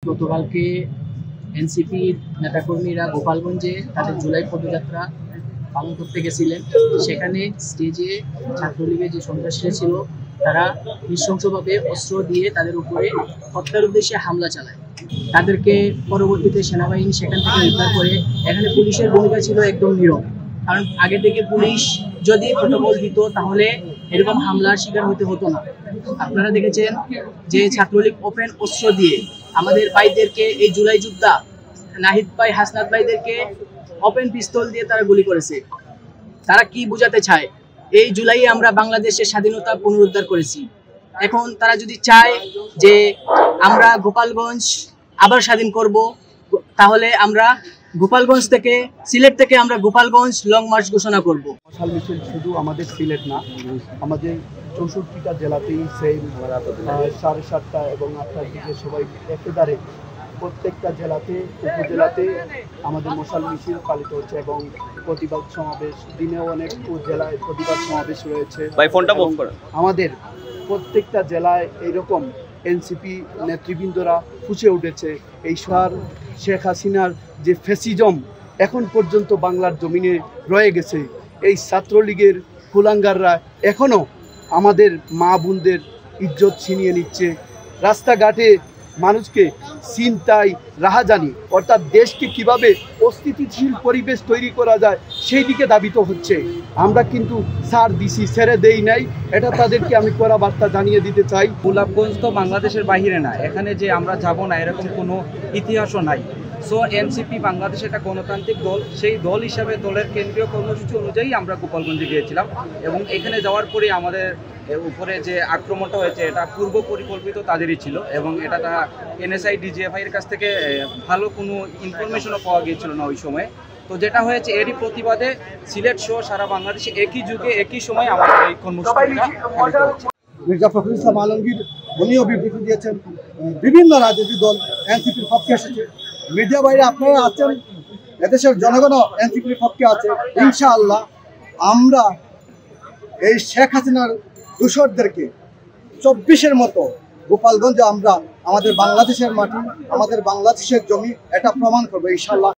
গতকালকে এনসিপির নেতাকর্মীরা গোপালগঞ্জে তাদের জুলাই পদযাত্রা পালন করতে গেছিলেন। সেখানে স্টেজে ছাত্রলীগের যে সন্ত্রাসীরা ছিল তারা নৃশংসভাবে অস্ত্র দিয়ে তাদের উপরে হত্যার উদ্দেশ্যে হামলা চালায়। তাদেরকে পরবর্তীতে সেনাবাহিনী সেখান থেকে উদ্ধার করে। এখানে পুলিশের ভূমিকা ছিল একদম নীরব, কারণ আগে থেকে পুলিশ যদি প্রটোকল দিত তাহলে এরকম হামলার শিকার হতে হতো না। আপনারা দেখেছেন যে ছাত্রলীগ ওপেন অস্ত্র দিয়ে আমাদের ভাইদেরকে, এই জুলাই যোদ্ধা নাহিদ ভাই, হাসনাত ভাইদেরকে ওপেন পিস্তল দিয়ে তারা গুলি করেছে। তারা কি বোঝাতে চায়? এই জুলাই আমরা বাংলাদেশের স্বাধীনতা পুনরুদ্ধার করেছি। এখন তারা যদি চায় যে আমরা গোপালগঞ্জ আবার স্বাধীন করব, তাহলে আমরা গোপালগঞ্জ থেকে, সিলেট থেকে আমরা গোপালগঞ্জ লং মার্চ ঘোষণা করব। মশাল মিছিল শুধু আমাদের সিলেট না, আমাদের 64টা জেলাতেই সেম 7:30 এবং 8টার দিকে সবাই একেবারে প্রত্যেকটা জেলাতে, উপজেলাতে আমাদের মশাল মিছিল পালিত হচ্ছে এবং প্রতিবাদ সমাবেশ, দিনেও অনেক জেলায় প্রতিবাদ সমাবেশ রয়েছে। আমাদের প্রত্যেকটা জেলায় এইরকম এনসিপি নেতৃবৃন্দরা ফুঁসে উঠেছে। এই শেখ হাসিনার যে ফ্যাসিজম এখন পর্যন্ত বাংলার জমিনে রয়ে গেছে, এই ছাত্রলীগের কুলাঙ্গাররা এখনও আমাদের মা বোনদের ইজ্জত ছিনিয়ে নিচ্ছে। রাস্তাঘাটে মানুষকে ছিনতাই, রাহাজানি, অর্থাৎ দেশকে কিভাবে অস্থিতিশীল পরিবেশ তৈরি করা যায় সেই দিকে ধাবিত হচ্ছে। আমরা কিন্তু ছাড় দিছি, ছেড়ে দেই নাই, এটা তাদেরকে আমি কড়া বার্তা জানিয়ে দিতে চাই। গোলাপগঞ্জ তো বাংলাদেশের বাহিরে না, এখানে যে আমরা যাব না এরকম কোনো ইতিহাসও নাই। সো এনসিপি বাংলাদেশ একটা গণতান্ত্রিক দল, সেই দল হিসাবে দলের কেন্দ্রীয় কর্মসূচি অনুযায়ী আমরা গোপালগঞ্জে গিয়েছিলাম এবং এখানে যাওয়ার পরে আমাদের উপরে যে আক্রমণটা হয়েছে এটা পূর্ব পরিকল্পিত তাদেরই ছিল এবং এটা তারা এনএসআই ডিজিএফআই এর কাছ থেকে ভালো কোনো ইনফরমেশনও পাওয়া গিয়েছিল না ওই সময়। তো যেটা হয়েছে এরই প্রতিবাদে সিলেট সহ সারা বাংলাদেশে একই যুগে একই সময় আমাদের এই কর্মসূচিটা পালিত হচ্ছে। মির্জা ফখরুল ইসলাম আলমগীর উনিও বিবৃতি দিয়েছেন, বিভিন্ন রাজনৈতিক দল এনসিপির পক্ষে এসেছে। মিডিয়া বাইরে আপনারা আছেন, এদেশের জনগণও এনসিপির পক্ষে আছে। ইনশাআল্লাহ আমরা এই শেখ হাসিনার দূষরদেরকে 24-এর মতো গোপালগঞ্জে আমরা আমাদের বাংলাদেশের মাটি, আমাদের বাংলাদেশের জমি এটা প্রমাণ করবো ইনশাআল্লাহ।